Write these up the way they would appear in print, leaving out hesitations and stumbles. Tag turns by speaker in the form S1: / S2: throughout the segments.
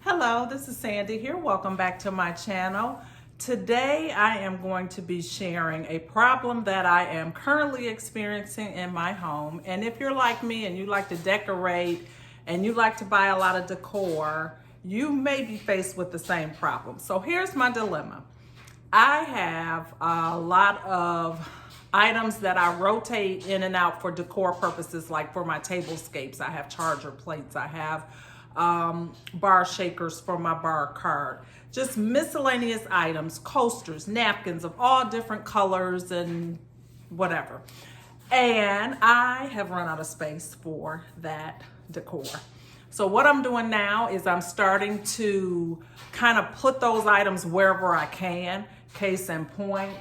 S1: Hello, this is Sandy here. Welcome back to my channel. Today I am going to be sharing a problem that I am currently experiencing in my home. And if you're like me and you like to decorate and you like to buy a lot of decor, you may be faced with the same problem. So here's my dilemma. I have a lot of items that I rotate in and out for decor purposes, like for my tablescapes. I have charger plates. I have bar shakers for my bar cart. Just miscellaneous items, coasters, napkins of all different colors and whatever. And I have run out of space for that decor. So what I'm doing now is I'm starting to kind of put those items wherever I can. Case in point,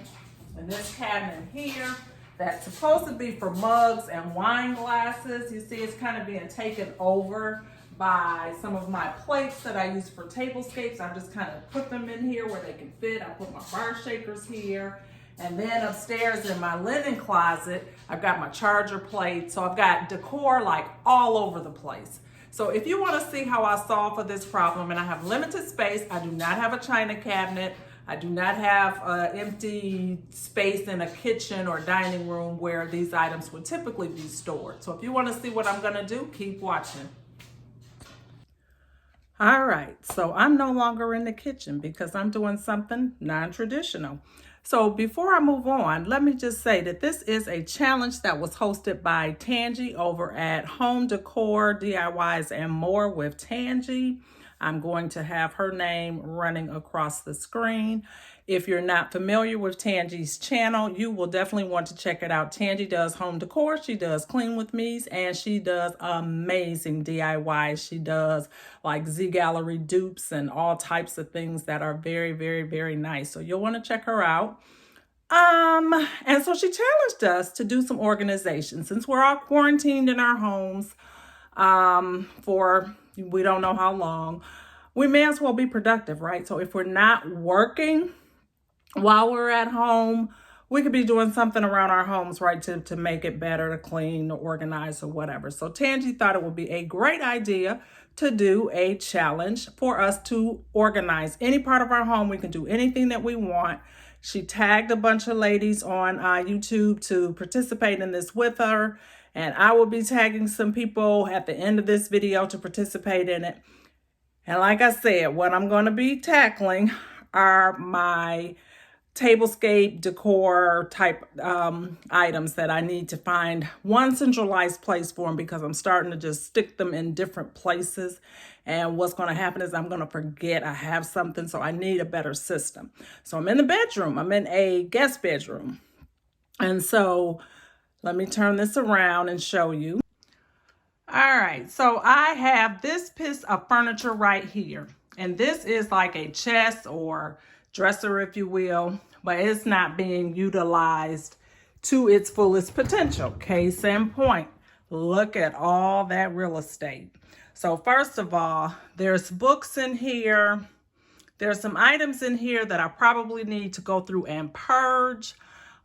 S1: in this cabinet here, that's supposed to be for mugs and wine glasses. You see it's kind of being taken over by some of my plates that I use for tablescapes. I just kind of put them in here where they can fit. I put my bar shakers here. And then upstairs in my linen closet, I've got my charger plate. So I've got decor like all over the place. So if you want to see how I solve for this problem, and I have limited space, I do not have a china cabinet. I do not have empty space in a kitchen or dining room where these items would typically be stored. So if you want to see what I'm going to do, keep watching. All right, so I'm no longer in the kitchen because I'm doing something non-traditional. So before I move on, let me just say that this is a challenge that was hosted by Tangie over at Home Decor, DIYs, and More with Tangie. I'm going to have her name running across the screen. If you're not familiar with Tangie's channel, you will definitely want to check it out. Tangie does home decor, she does clean with me's, and she does amazing DIYs. She does like Z Gallery dupes and all types of things that are very, very, very nice. So you'll want to check her out. And so she challenged us to do some organization since we're all quarantined in our homes for we don't know how long. We may as well be productive, right? So if we're not working while we're at home, we could be doing something around our homes, right, to make it better, to clean, to organize, or whatever. So Tangie thought it would be a great idea to do a challenge for us to organize any part of our home. We can do anything that we want. She tagged a bunch of ladies on YouTube to participate in this with her. And I will be tagging some people at the end of this video to participate in it. And like I said, what I'm going to be tackling are my tablescape decor type items that I need to find one centralized place for them, because I'm starting to just stick them in different places. And what's going to happen is I'm going to forget I have something. So I need a better system. So I'm in the bedroom. I'm in a guest bedroom. And so let me turn this around and show you. All right, so I have this piece of furniture right here. And this is like a chest or dresser, if you will, but it's not being utilized to its fullest potential. Case in point, look at all that real estate. So first of all, there's books in here. There's some items in here that I probably need to go through and purge.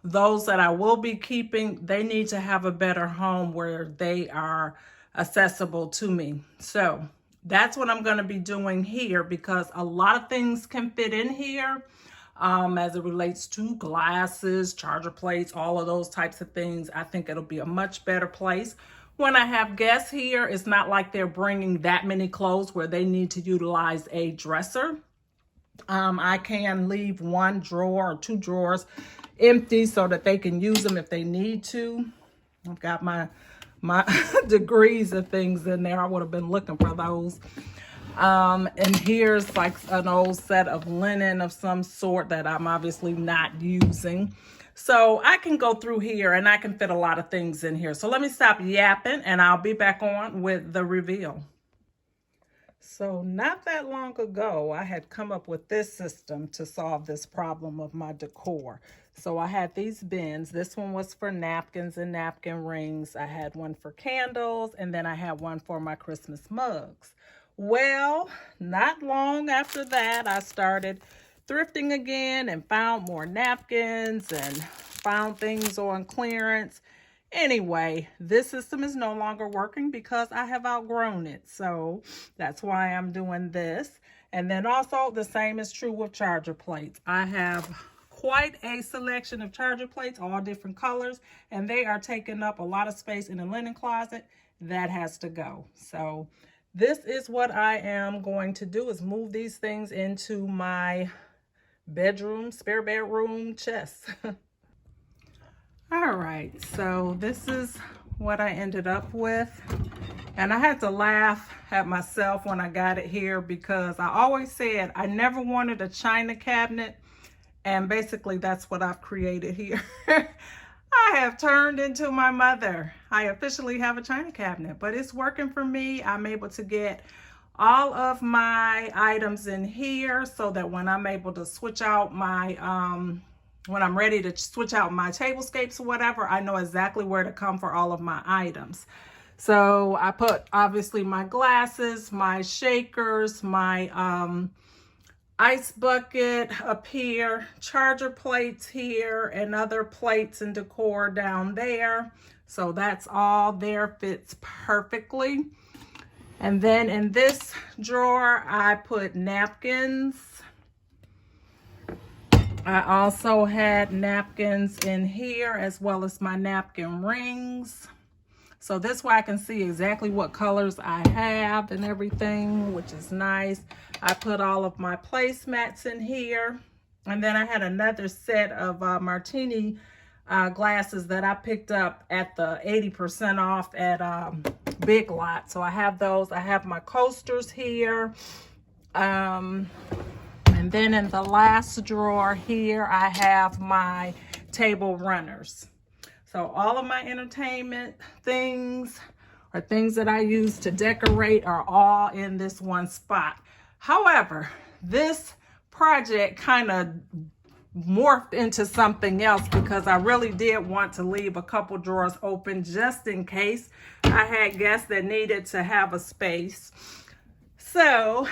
S1: Those that I will be keeping, they need to have a better home where they are accessible to me. So that's what I'm going to be doing here, because a lot of things can fit in here as it relates to glasses, charger plates, all of those types of things. I think it'll be a much better place. When I have guests here, it's not like they're bringing that many clothes where they need to utilize a dresser. I can leave one drawer or two drawers empty so that they can use them if they need to. I've got my degrees of things in there. I would have been looking for those. And here's like an old set of linen of some sort that I'm obviously not using. So I can go through here and I can fit a lot of things in here. So let me stop yapping and I'll be back on with the reveal. So not that long ago, I had come up with this system to solve this problem of my decor. So I had these bins. This one was for napkins and napkin rings. I had one for candles, and then I had one for my Christmas mugs. Well, not long after that, I started thrifting again and found more napkins and found things on clearance. Anyway, this system is no longer working because I have outgrown it. So that's why I'm doing this. And then also the same is true with charger plates. I have quite a selection of charger plates, all different colors, and they are taking up a lot of space in the linen closet. That has to go. So this is what I am going to do, is move these things into my bedroom, spare bedroom chest. All right, so this is what I ended up with. And I had to laugh at myself when I got it here because I always said I never wanted a china cabinet. And basically that's what I've created here. I have turned into my mother. I officially have a china cabinet, but it's working for me. I'm able to get all of my items in here so that when I'm able to switch out my, when I'm ready to switch out my tablescapes or whatever, I know exactly where to come for all of my items. So I put obviously my glasses, my shakers, my ice bucket up here, charger plates here, and other plates and decor down there. So that's all there, fits perfectly. And then in this drawer, I put napkins. I also had napkins in here as well as my napkin rings. So this way I can see exactly what colors I have and everything, which is nice. I put all of my placemats in here. And then I had another set of martini glasses that I picked up at the 80% off at Big Lot. So I have those. I have my coasters here. And then in the last drawer here, I have my table runners. So all of my entertainment things or things that I use to decorate are all in this one spot. However, this project kind of morphed into something else because I really did want to leave a couple drawers open just in case I had guests that needed to have a space. So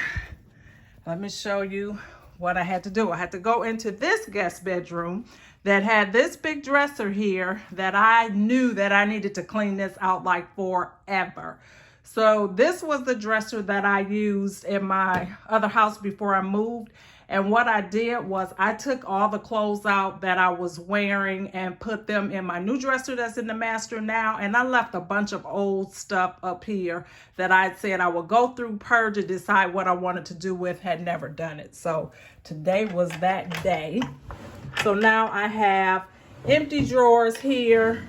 S1: let me show you what I had to do. I had to go into this guest bedroom that had this big dresser here that I knew that I needed to clean this out like forever. So this was the dresser that I used in my other house before I moved. And what I did was I took all the clothes out that I was wearing and put them in my new dresser that's in the master now. And I left a bunch of old stuff up here that I said I would go through, purge, and decide what I wanted to do with, had never done it. So today was that day. So now I have empty drawers here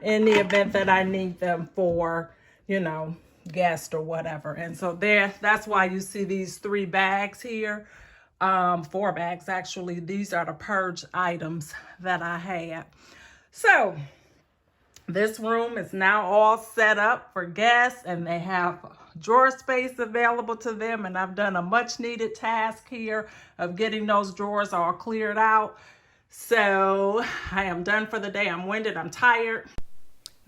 S1: in the event that I need them for, you know, guests or whatever. And so that's why you see these 3 bags here. 4 bags actually. These are the purge items that I had. So this room is now all set up for guests and they have drawer space available to them. And I've done a much needed task here of getting those drawers all cleared out. So I am done for the day. I'm winded. I'm tired.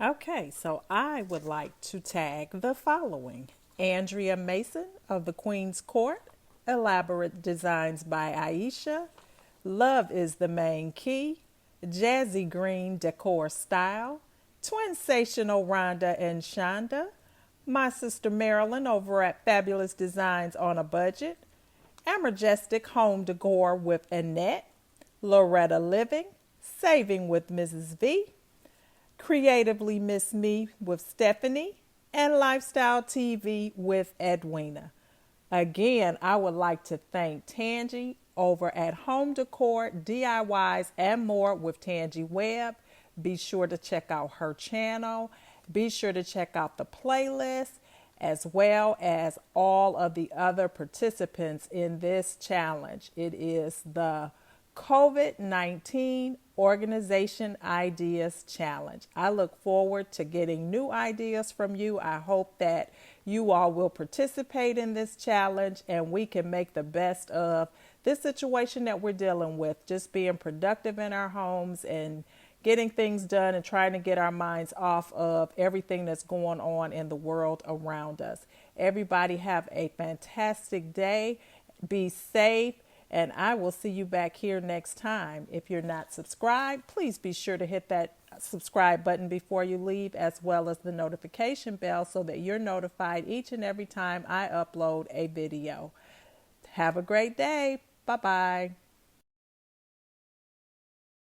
S1: Okay, so I would like to tag the following: Andrea Mason of the Queen's Court, Elaborate Designs by Aisha, Love is the Main Key, Jazzy Green Decor Style, Twinsational Rhonda and Shonda, my sister Marilyn over at Fabulous Designs on a Budget, Amajestic Home Decor with Annette, Loretta Living, Saving with Mrs. V, Creatively Miss Me with Stephanie, and Lifestyle TV with Edwina. Again, I would like to thank Tangie over at Home Decor, DIYs, and More with Tangie Webb. Be sure to check out her channel. Be sure to check out the playlist as well as all of the other participants in this challenge. It is the COVID-19 Organization Ideas Challenge. I look forward to getting new ideas from you. I hope that you all will participate in this challenge and we can make the best of this situation that we're dealing with, just being productive in our homes and getting things done and trying to get our minds off of everything that's going on in the world around us. Everybody have a fantastic day. Be safe. And I will see you back here next time. If you're not subscribed, please be sure to hit that subscribe button before you leave, as well as the notification bell so that you're notified each and every time I upload a video. Have a great day. Bye-bye.